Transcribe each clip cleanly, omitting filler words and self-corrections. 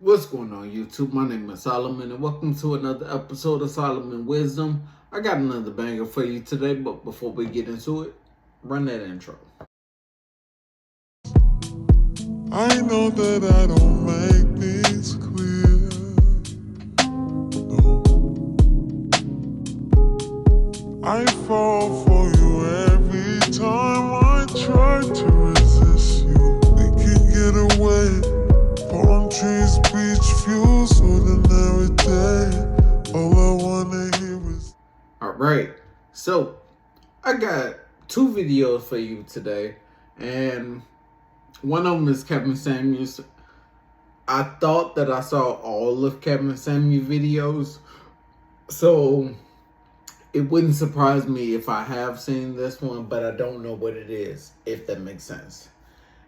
What's going on, YouTube? My name is Solomon, and welcome to another episode of Solomon Wisdom. I got another banger for you today, but before we get into it, run that intro. I know that I don't make things clear. No. I fall for you every time I try to resist you. We can get away. Palm trees, beach views, ordinary day. All I wanna hear is. Alright, so I got two videos for you today, and one of them is Kevin Samuels. I thought that I saw all of Kevin Samuels' videos, so it wouldn't surprise me if I have seen this one, but I don't know what it is, if that makes sense.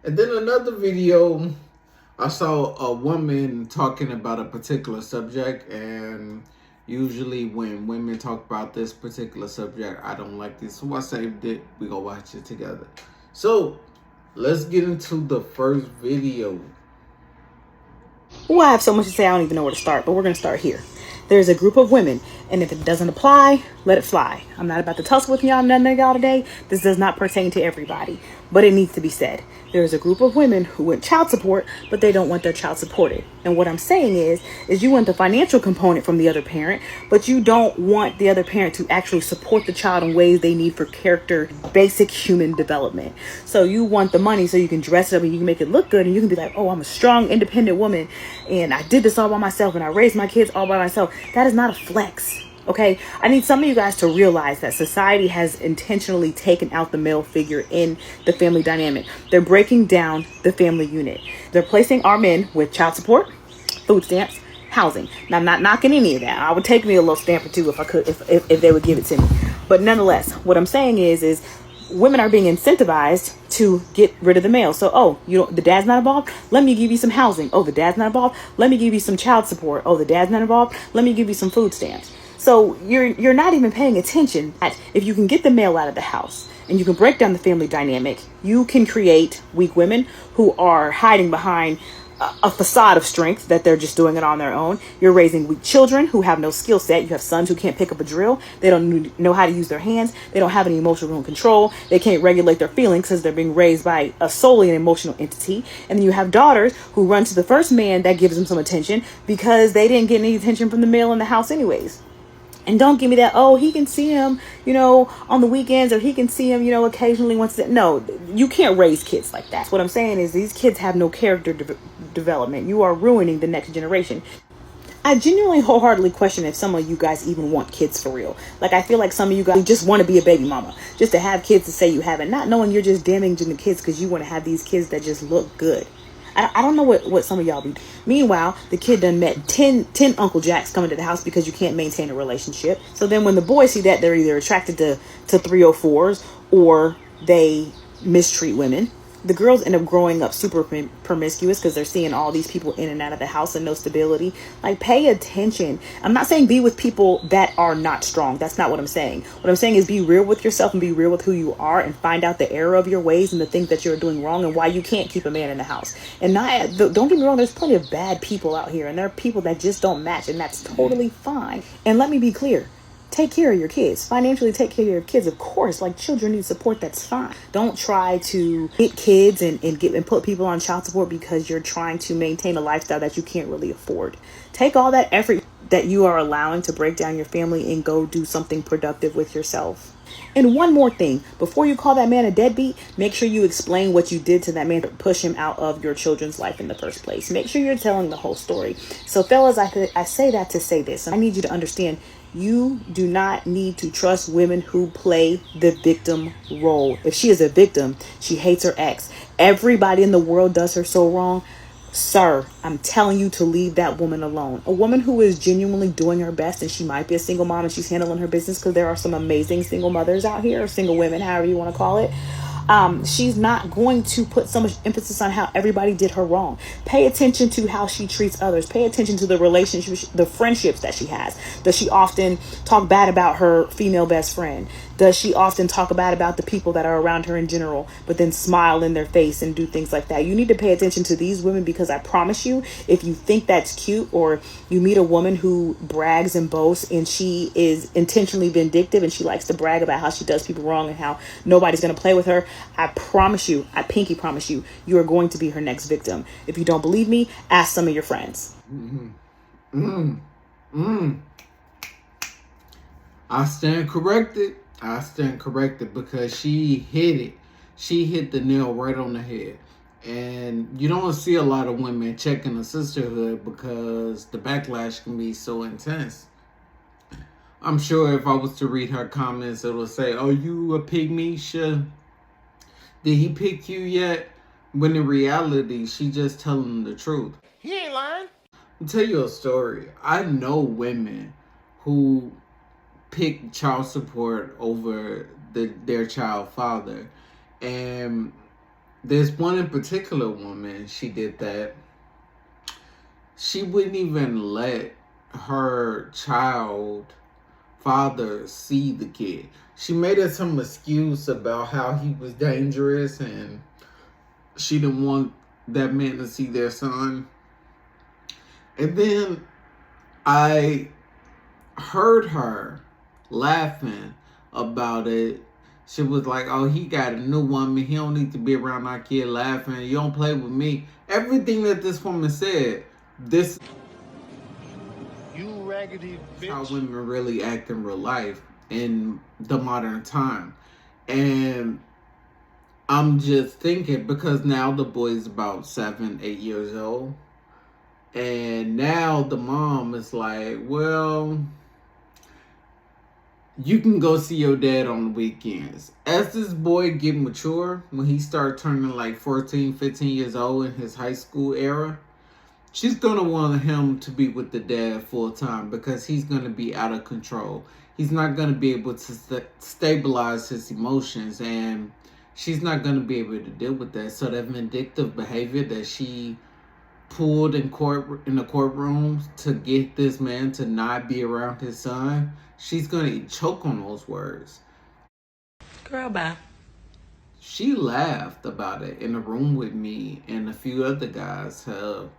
And then another video, I saw a woman talking about a particular subject, and usually when women talk about this particular subject, I don't like this, so I saved it. We go watch it together. So let's get into the first video. Well, I have so much to say I don't even know where to start, but we're going to start here. There's a group of women, and if it doesn't apply, let it fly. I'm not about to tussle with y'all, none of y'all today. This does not pertain to everybody, but it needs to be said. There's a group of women who want child support, but they don't want their child supported. And what I'm saying is you want the financial component from the other parent, but you don't want the other parent to actually support the child in ways they need for character, basic human development. So you want the money so you can dress it up and you can make it look good, and you can be like, oh, I'm a strong, independent woman, and I did this all by myself, and I raised my kids all by myself. That is not a flex. Okay, I need some of you guys to realize that society has intentionally taken out the male figure in the family dynamic. They're breaking down the family unit. They're placing our men with child support, food stamps, housing. Now, I'm not knocking any of that. I would take me a little stamp or two if I could, if they would give it to me. But nonetheless, what I'm saying is women are being incentivized to get rid of the male. So, the dad's not involved? Let me give you some housing. Oh, the dad's not involved? Let me give you some child support. Oh, the dad's not involved? Let me give you some food stamps. So you're not even paying attention that if you can get the male out of the house and you can break down the family dynamic, you can create weak women who are hiding behind a facade of strength that they're just doing it on their own. You're raising weak children who have no skill set. You have sons who can't pick up a drill. They don't know how to use their hands. They don't have any emotional control. They can't regulate their feelings because they're being raised by solely an emotional entity. And then you have daughters who run to the first man that gives them some attention because they didn't get any attention from the male in the house anyways. And don't give me that, oh, he can see him, on the weekends, or he can see him, occasionally once. No, you can't raise kids like that. What I'm saying is these kids have no character development. You are ruining the next generation. I genuinely wholeheartedly question if some of you guys even want kids for real. Like, I feel like some of you guys just want to be a baby mama, just to have kids to say you have it, not knowing you're just damaging the kids because you want to have these kids that just look good. I don't know what some of y'all be doing. Meanwhile, the kid done met 10 Uncle Jacks coming to the house because you can't maintain a relationship. So then when the boys see that, they're either attracted to 304s or they mistreat women. The girls end up growing up super promiscuous because they're seeing all these people in and out of the house and no stability. Like, pay attention. I'm not saying be with people that are not strong. That's not what I'm saying. What I'm saying is be real with yourself and be real with who you are and find out the error of your ways and the things that you're doing wrong and why you can't keep a man in the house. And don't get me wrong, there's plenty of bad people out here, and there are people that just don't match, and that's totally fine. And let me be clear. Take care of your kids. Financially take care of your kids. Of course, like, children need support. That's fine. Don't try to get kids and put people on child support because you're trying to maintain a lifestyle that you can't really afford. Take all that effort that you are allowing to break down your family and go do something productive with yourself. And one more thing, before you call that man a deadbeat, make sure you explain what you did to that man to push him out of your children's life in the first place. Make sure you're telling the whole story. So fellas, I say that to say this. I need you to understand, you do not need to trust women who play the victim role. If she is a victim, she hates her ex. Everybody in the world does her so wrong. Sir, I'm telling you to leave that woman alone. A woman who is genuinely doing her best, and she might be a single mom and she's handling her business, because there are some amazing single mothers out here, or single women, however you want to call it. She's not going to put so much emphasis on how everybody did her wrong. Pay attention to how she treats others. Pay attention to the relationships, the friendships that she has. Does she often talk bad about her female best friend? Does she often talk bad about the people that are around her in general, but then smile in their face and do things like that? You need to pay attention to these women, because I promise you, if you think that's cute, or you meet a woman who brags and boasts and she is intentionally vindictive and she likes to brag about how she does people wrong and how nobody's going to play with her, I promise you, I pinky promise you, you are going to be her next victim. If you don't believe me, ask some of your friends. I stand corrected. I stand corrected, because she hit it. She hit the nail right on the head. And you don't see a lot of women checking the sisterhood because the backlash can be so intense. I'm sure if I was to read her comments, it would say, "Oh, you a pygmy? Sure. Did he pick you yet?" When in reality, she just telling the truth. He ain't lying. I'll tell you a story. I know women who pick child support over their child father. And there's one in particular woman, she did that. She wouldn't even let her child father see the kid. She made up some excuse about how he was dangerous and she didn't want that man to see their son. And then I heard her laughing about it. She was like, "Oh, he got a new woman. He don't need to be around our kid laughing. You don't play with me." Everything that this woman said, this You raggedy is how bitch. women really act in real life in the modern time. And I'm just thinking, because now the boy's about 7, 8 years old. And now the mom is like, "Well, you can go see your dad on the weekends." As this boy get mature, when he start turning like 14, 15 years old in his high school era, she's going to want him to be with the dad full time, because he's going to be out of control. He's not going to be able to stabilize his emotions, and she's not going to be able to deal with that. So that vindictive behavior that she pulled in the courtroom to get this man to not be around his son, she's gonna choke on those words. Girl, bye. She laughed about it in the room with me and a few other guys of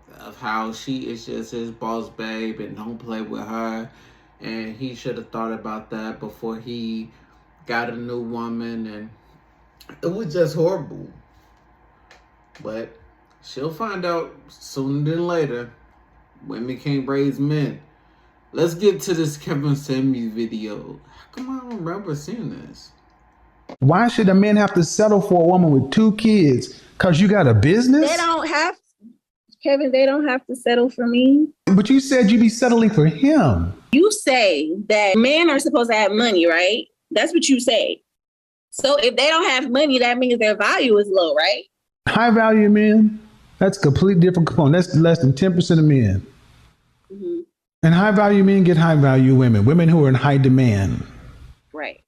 how she is just his boss babe and don't play with her, and he should have thought about that before he got a new woman, and it was just horrible. But she'll find out sooner than later. Women can't raise men. Let's get to this Kevin Samuels video. How come I don't remember seeing this? Why should a man have to settle for a woman with 2 kids? Because you got a business? They don't have, Kevin, they don't have to settle for me. But you said you'd be settling for him. You say that men are supposed to have money, right? That's what you say. So if they don't have money, that means their value is low, right? High value men, that's a completely different component. That's less than 10% of men. Mm-hmm. And high value men get high value women, women who are in high demand. Right.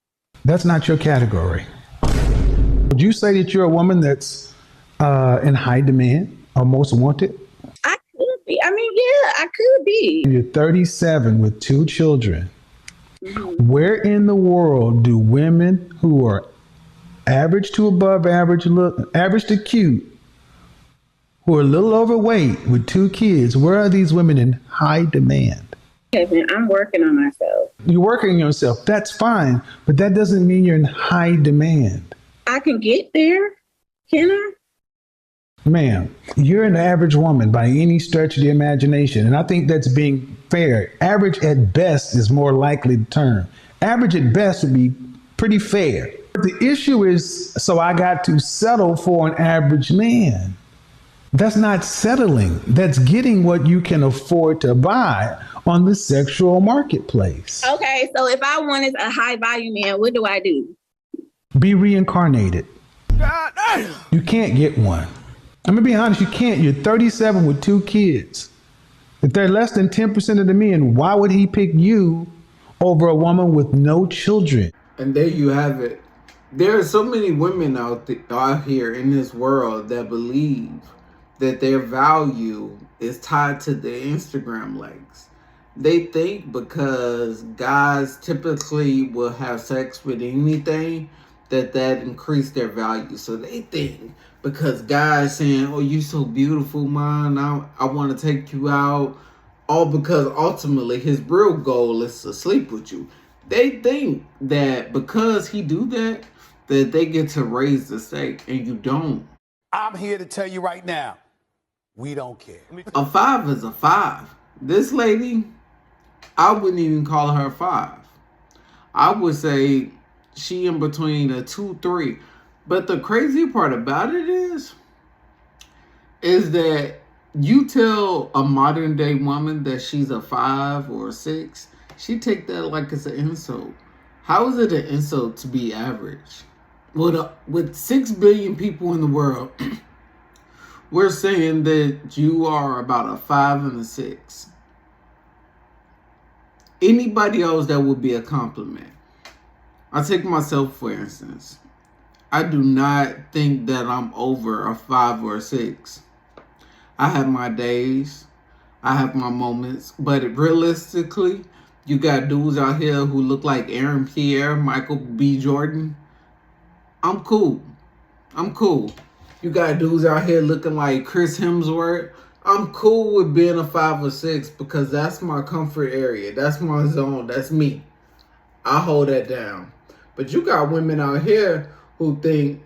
That's not your category. Would you say that you're a woman that's in high demand or most wanted? I could be. I mean, yeah, I could be. You're 37 with 2 children. Mm-hmm. Where in the world do women who are average to above average, average to cute, who are a little overweight with 2 kids, where are these women in high demand? Kevin, I'm working on myself. You're working on yourself. That's fine. But that doesn't mean you're in high demand. I can get there. Can I? Ma'am, you're an average woman by any stretch of the imagination. And I think that's being fair. Average at best is more likely the term. Average at best would be pretty fair. But the issue is, so I got to settle for an average man. That's not settling. That's getting what you can afford to buy on the sexual marketplace. Okay, so if I wanted a high value man, what do I do? Be reincarnated. God damn. You can't get one. I'm gonna be honest, you can't. You're 37 with 2 kids. If they're less than 10% of the men, why would he pick you over a woman with no children? And there you have it. There are so many women out here in this world that believe that their value is tied to their Instagram likes. They think because guys typically will have sex with anything that increase their value. So they think because guys saying, "Oh, you so beautiful, man. I want to take you out," all because ultimately his real goal is to sleep with you. They think that because he do that they get to raise the stake, and you don't. I'm here to tell you right now, we don't care. A 5 is a 5. This lady, I wouldn't even call her a 5. I would say she in between a 2, 3. But the crazy part about it is that you tell a modern day woman that she's a 5 or a 6, she take that like it's an insult. How is it an insult to be average? With 6 billion people in the world, we're saying that you are about a 5 and a 6. Anybody else, that would be a compliment. I take myself for instance. I do not think that I'm over a 5 or a 6. I have my days. I have my moments. But realistically, you got dudes out here who look like Aaron Pierre, Michael B. Jordan. I'm cool. You got dudes out here looking like Chris Hemsworth. I'm cool with being a 5 or 6 because that's my comfort area. That's my zone. That's me. I hold that down. But you got women out here who think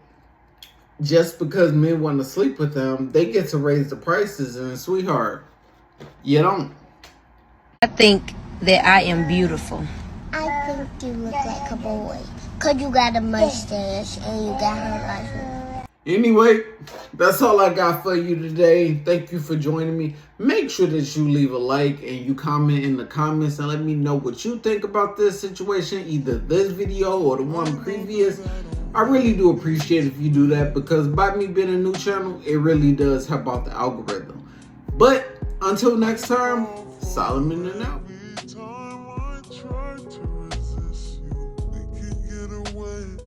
just because men want to sleep with them, they get to raise the prices. And sweetheart, you don't. I think that I am beautiful. I think you look like a boy. Cause you got a mustache and you got her. Anyway, that's all I got for you today. Thank you for joining me. Make sure that you leave a like and you comment in the comments and let me know what you think about this situation, either this video or the one previous. I really do appreciate if you do that because by me being a new channel, it really does help out the algorithm. But until next time, Solomon and out. Every time I try to